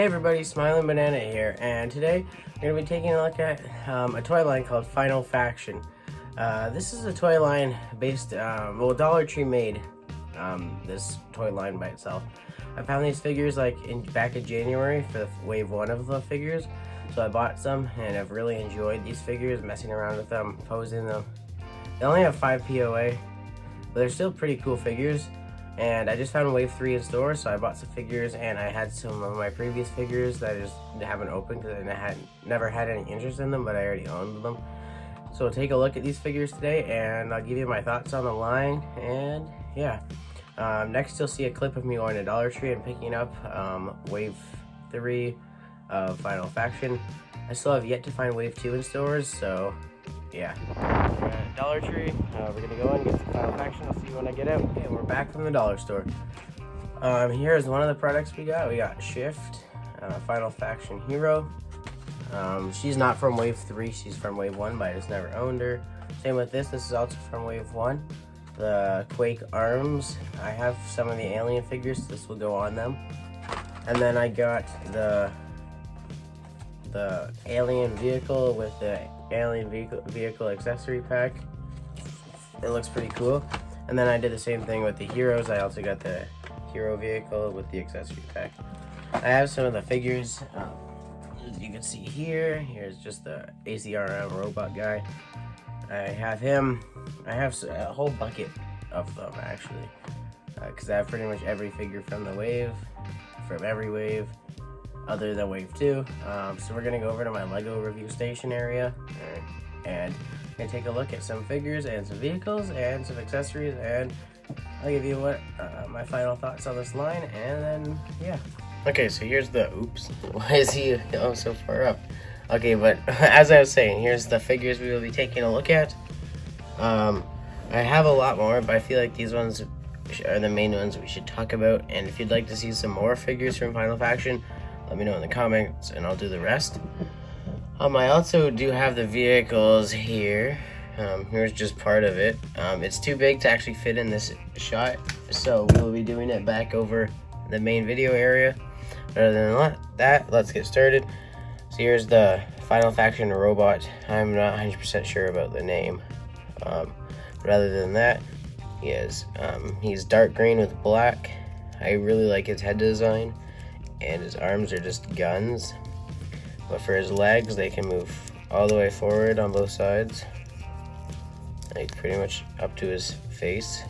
Hey everybody, Smiling Banana here, and today we're going to be taking a look at a toy line called Final Faction. This is a toy line based, Dollar Tree made this toy line by itself. I found these figures back in January for the wave 1 of the figures, so I bought some and I've really enjoyed these figures, messing around with them, posing them. They only have 5 POA, but they're still pretty cool figures. And I just found Wave 3 in store, so I bought some figures, and I had some of my previous figures that I just haven't opened because I never had any interest in them, but I already owned them. So we'll take a look at these figures today, and I'll give you my thoughts on the line, and yeah. Next you'll see a clip of me going to Dollar Tree and picking up Wave 3 of Final Faction. I still have yet to find Wave 2 in stores, so yeah. We're at Dollar Tree. We're gonna go and get some Final Faction. I'll see you when I get out. Okay, we're back from the dollar store. Here is one of the products we got. We got Shift, Final Faction Hero. She's not from Wave 3, she's from Wave 1, but I just never owned her. Same with this is also from Wave 1. The Quake arms. I have some of the alien figures, so this will go on them. And then I got the alien vehicle with the alien vehicle accessory pack. It looks pretty cool. And then I did the same thing with the heroes. I also got the hero vehicle with the accessory pack. I have some of the figures. As you can see here, here's just the ACRM robot guy. I have him. I have a whole bucket of them actually, because I have pretty much every figure from the wave, from every wave other than Wave 2. So we're gonna go over to my Lego review station area, and I'm gonna take a look at some figures and some vehicles and some accessories, and I'll give you what my final thoughts on this line, and then yeah. Okay, so here's the oops. Why is he so far up? Okay, but as I was saying, here's the figures we will be taking a look at. I have a lot more, but I feel like these ones are the main ones we should talk about. And if you'd like to see some more figures from Final Faction, let me know in the comments and I'll do the rest. I also do have the vehicles here. Here's just part of it. It's too big to actually fit in this shot, so we will be doing it back over the main video area. Other than that, let's get started. So here's the Final Faction robot. I'm not 100% sure about the name. But other than that, he's dark green with black. I really like his head design, and his arms are just guns. But for his legs, they can move all the way forward on both sides, like pretty much up to his face.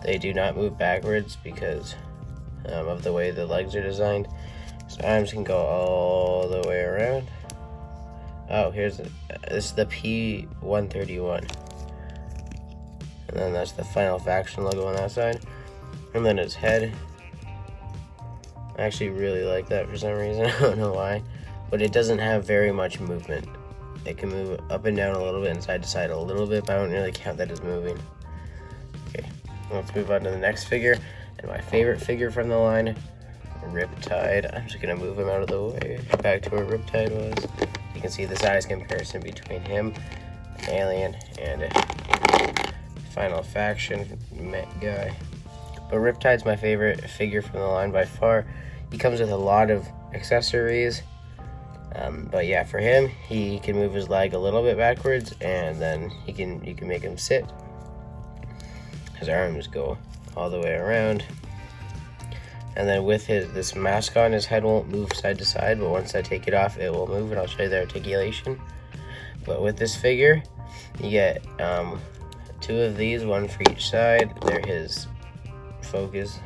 They do not move backwards because of the way the legs are designed. His arms can go all the way around. Oh, this is the P131. And then that's the Final Faction logo on that side. And then his head. I actually really like that for some reason. I don't know why. But it doesn't have very much movement. It can move up and down a little bit and side to side a little bit, but I don't really count that as moving. Okay, let's move on to the next figure. And my favorite figure from the line, Riptide. I'm just gonna move him out of the way, back to where Riptide was. You can see the size comparison between him, Alien, and Final Faction Met guy. But Riptide's my favorite figure from the line by far. He comes with a lot of accessories. But yeah, for him, he can move his leg a little bit backwards, and then you can make him sit. His arms go all the way around. And then with this mask on, his head won't move side to side, but once I take it off, it will move, and I'll show you the articulation. But with this figure, you get 2 of these, one for each side. They're his focus.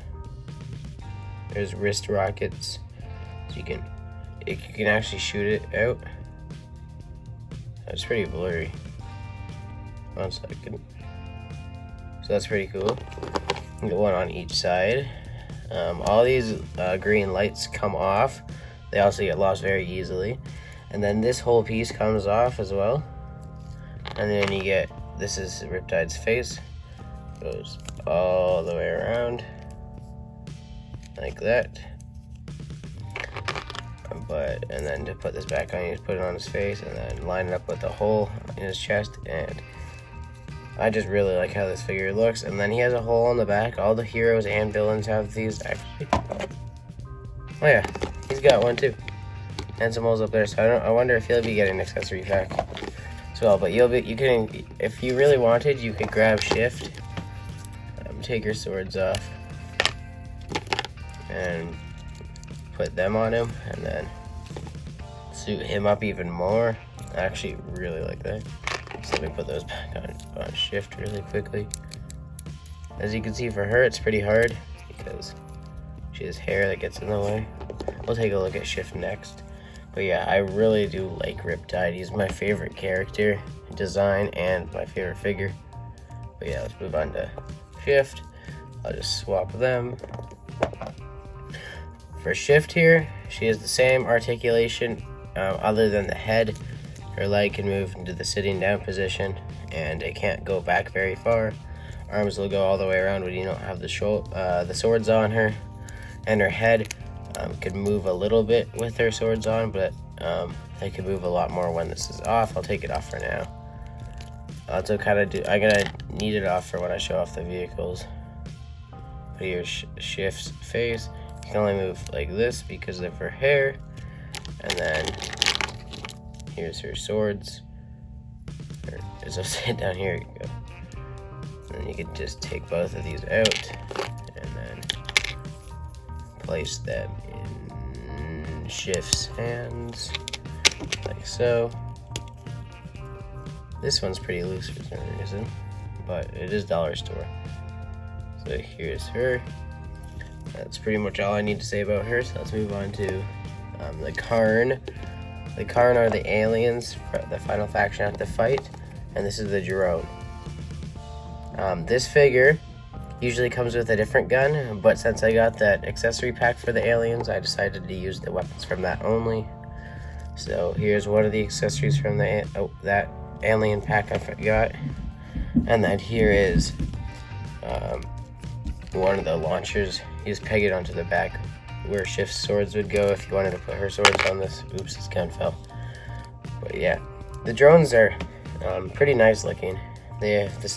There's wrist rockets, so you can actually shoot it out. That's pretty blurry. 1 second. So that's pretty cool. You get one on each side. All these green lights come off. They also get lost very easily. And then this whole piece comes off as well. And then you get, this is Riptide's face. Goes all the way around. Like that. And then to put this back on, you just put it on his face and then line it up with the hole in his chest, and I just really like how this figure looks. And then he has a hole on the back. All the heroes and villains have these actually. Oh yeah, he's got one too, and some holes up there. So I wonder if you'll be getting an accessory pack as well. But you can, if you really wanted, you could grab Shift, take your swords off, and put them on him, and then suit him up even more. I actually really like that. So let me put those back on Shift really quickly. As you can see, for her it's pretty hard because she has hair that gets in the way. We'll take a look at Shift next. But yeah, I really do like Riptide. He's my favorite character design and my favorite figure. But yeah, let's move on to Shift. I'll just swap them. For Shift here, she has the same articulation other than the head. Her leg can move into the sitting down position, and it can't go back very far. Arms will go all the way around when you don't have the swords on her. And her head could move a little bit with her swords on, but they could move a lot more when this is off. I'll take it off for now. I'm gonna need it off for when I show off the vehicles. But here's Shift's face. You can only move like this because of her hair. And then here's her swords. There's upside down, here you go. And then you can just take both of these out and then place them in Shift's hands, like so. This one's pretty loose for some reason, but it is dollar store. So here's her. That's pretty much all I need to say about her, so let's move on to the Karn. The Karn are the aliens, the final faction have to fight, and this is the drone. This figure usually comes with a different gun, but since I got that accessory pack for the aliens, I decided to use the weapons from that only. So here's one of the accessories from that alien pack I got, and then here is one of the launchers. You just peg it onto the back where Shift's swords would go if you wanted to put her swords on this. Oops, this gun fell. But yeah, the drones are pretty nice looking. They have the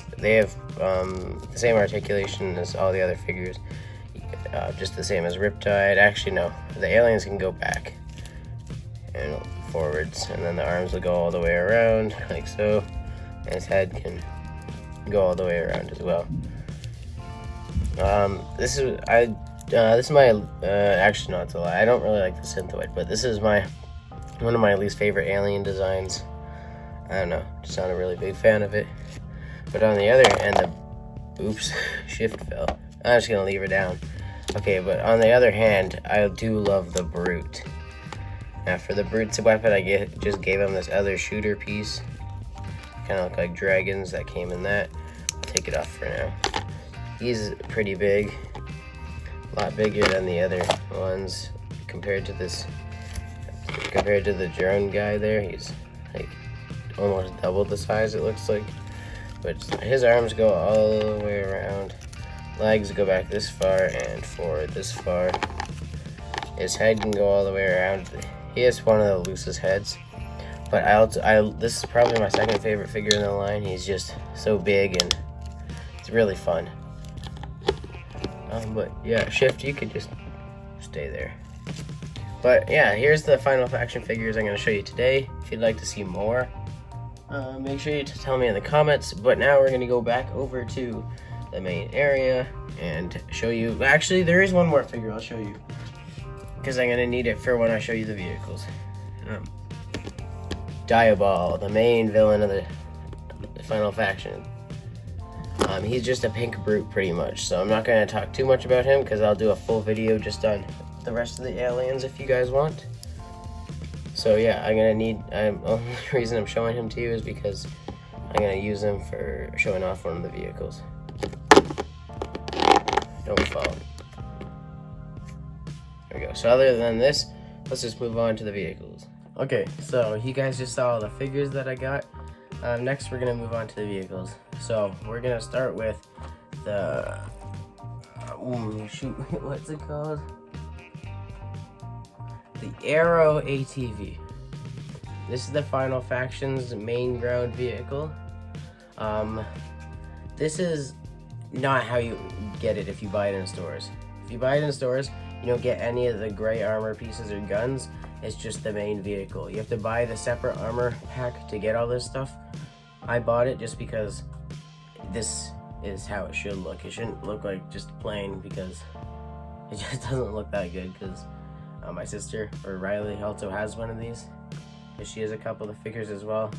same articulation as all the other figures, just the same as Riptide. Actually, no, the aliens can go back and forwards, and then the arms will go all the way around, like so, and his head can go all the way around as well. This is my actually, no, it's a lie. I don't really like the Synthoid, but this is one of my least favorite alien designs. I don't know, just not a really big fan of it. But on the other hand, oops, Shift fell. I'm just gonna leave her down. Okay, but on the other hand, I do love the Brute. Now for the Brute's weapon, I just gave him this other shooter piece. Kind of look like dragons that came in that. I'll take it off for now. He's pretty big, a lot bigger than the other ones compared to the drone guy there. He's like almost double the size, it looks like. But his arms go all the way around, legs go back this far and forward this far. His head can go all the way around. He has one of the loosest heads, but this is probably my second favorite figure in the line. He's just so big and it's really fun. But yeah, Shift, you could just stay there. But yeah, here's the final faction figures I'm going to show you today. If you'd like to see more, make sure you tell me in the comments. But now we're going to go back over to the main area and show you. Actually, there is one more figure I'll show you, because I'm going to need it for when I show you the vehicles. Diabol, the main villain of the final faction. He's just a pink brute pretty much, so I'm not going to talk too much about him because I'll do a full video just on the rest of the aliens if you guys want. So yeah, the only reason I'm showing him to you is because I'm going to use him for showing off one of the vehicles. Don't fall. There we go. So other than this, let's just move on to the vehicles. Okay, so you guys just saw all the figures that I got. Next, we're going to move on to the vehicles. So we're going to start with the, what's it called? The Aero ATV. This is the Final Faction's main ground vehicle. This is not how you get it if you buy it in stores. If you buy it in stores, You don't get any of the gray armor pieces or guns. It's just the main vehicle. You have to buy the separate armor pack to get all this stuff. I bought it just because this is how it should look. It shouldn't look like just plain, because it just doesn't look that good, because my sister, or Riley, also has one of these. And she has a couple of figures as well,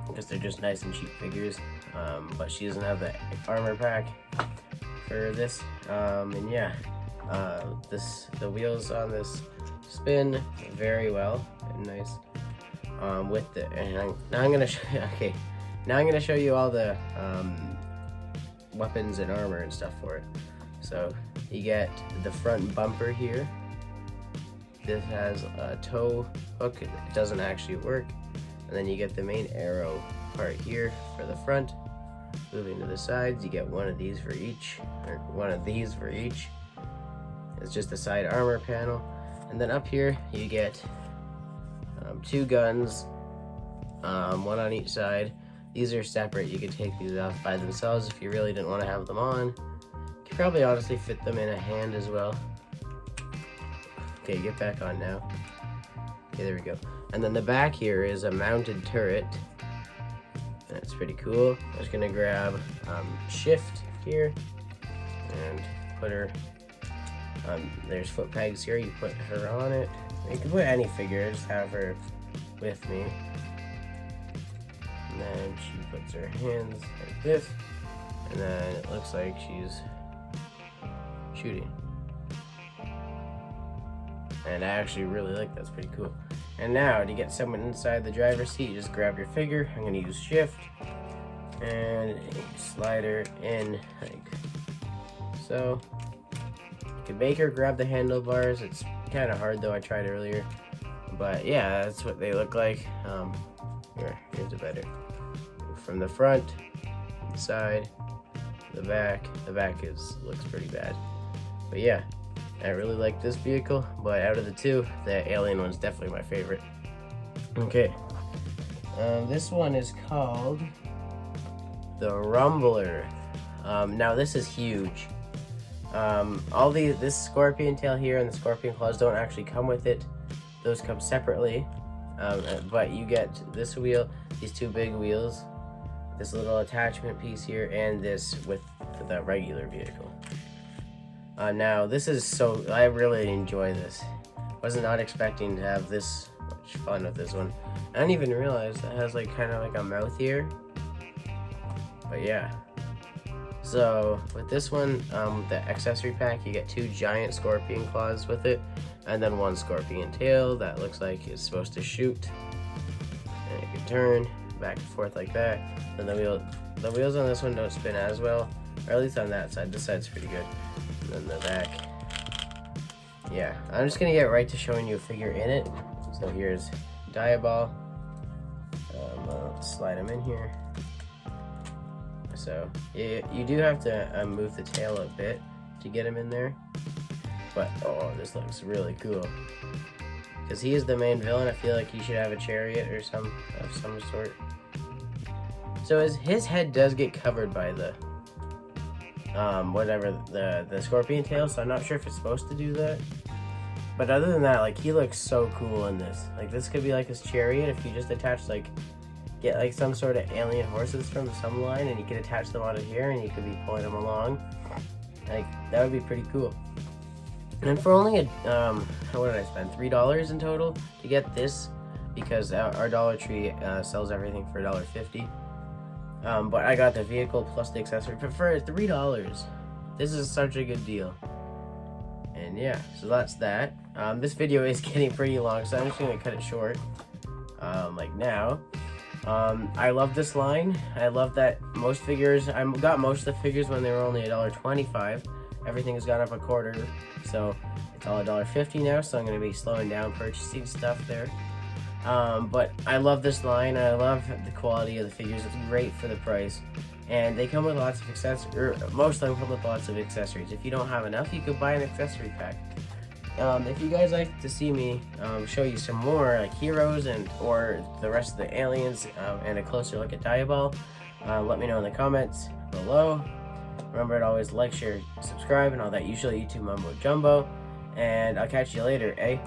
because they're just nice and cheap figures, but she doesn't have the armor pack for this. And yeah, the wheels on this spin very well and nice. With the, and now I'm gonna show you all the weapons and armor and stuff for it. So you get the front bumper here. This has a tow hook. It doesn't actually work. And then you get the main arrow part here for the front. Moving to the sides, you get one of these for each, or one of these for each. It's just the side armor panel. And then up here you get two guns, one on each side. These are separate. You could take these off by themselves if you really didn't want to have them on. You could probably honestly fit them in a hand as well. Okay, get back on now. Okay, there we go. And then the back here is a mounted turret. That's pretty cool. I'm just gonna grab shift here and put her, there's foot pegs here. You put her on it. You can put any figure, just have her with me. And then she puts her hands like this, and then it looks like she's shooting. And I actually really like that. That's pretty cool. And now to get someone inside the driver's seat, you just grab your figure. I'm gonna use shift and slide her in like so. You can make her grab the handlebars. It's kind of hard though. I tried earlier, but yeah, that's what they look like. Here's a better from the front, the side, the back. The back looks pretty bad, but yeah, I really like this vehicle. But out of the two, the alien one's definitely my favorite. Okay, this one is called the Rumbler. Now this is huge. This scorpion tail here and the scorpion claws don't actually come with it. Those come separately. But you get this wheel, these two big wheels, this little attachment piece here, and this with the regular vehicle. Now this is I really enjoy this. Was not expecting to have this much fun with this one. I didn't even realize that has like kind of like a mouth here. But yeah. So with this one, the accessory pack, you get two giant scorpion claws with it, and then one scorpion tail that looks like it's supposed to shoot. And it can turn back and forth like that. Then the wheels on this one don't spin as well, or at least on that side. This side's pretty good. And then the back. Yeah, I'm just gonna get right to showing you a figure in it. So here's Diabol. I'll slide him in here. So you do have to move the tail a bit to get him in there. But oh, this looks really cool. Because he is the main villain, I feel like he should have a chariot or of some sort. So his head does get covered by the the scorpion tail, so I'm not sure if it's supposed to do that. But other than that, like, he looks so cool in this. Like, this could be like his chariot if you just attach get like some sort of alien horses from some line, and you can attach them onto here, and you could be pulling them along. Like, that would be pretty cool. And for only what did I spend? $3 in total to get this, because our Dollar Tree sells everything for $1.50. But I got the vehicle plus the accessory for $3. This is such a good deal. And yeah, so that's that. This video is getting pretty long, so I'm just gonna cut it short. Like now. I love this line. I love that most figures, I got most of the figures when they were only $1.25. Everything has gone up a quarter, so it's all $1.50 now, so I'm going to be slowing down purchasing stuff there. But I love this line. I love the quality of the figures. It's great for the price. And they come with lots of accessories, most of them come with lots of accessories. If you don't have enough, you could buy an accessory pack. If you guys like to see me show you some more like heroes or the rest of the aliens and a closer look at Diabol, let me know in the comments below. Remember to always like, share, subscribe, and all that usual YouTube mumbo jumbo. And I'll catch you later, eh?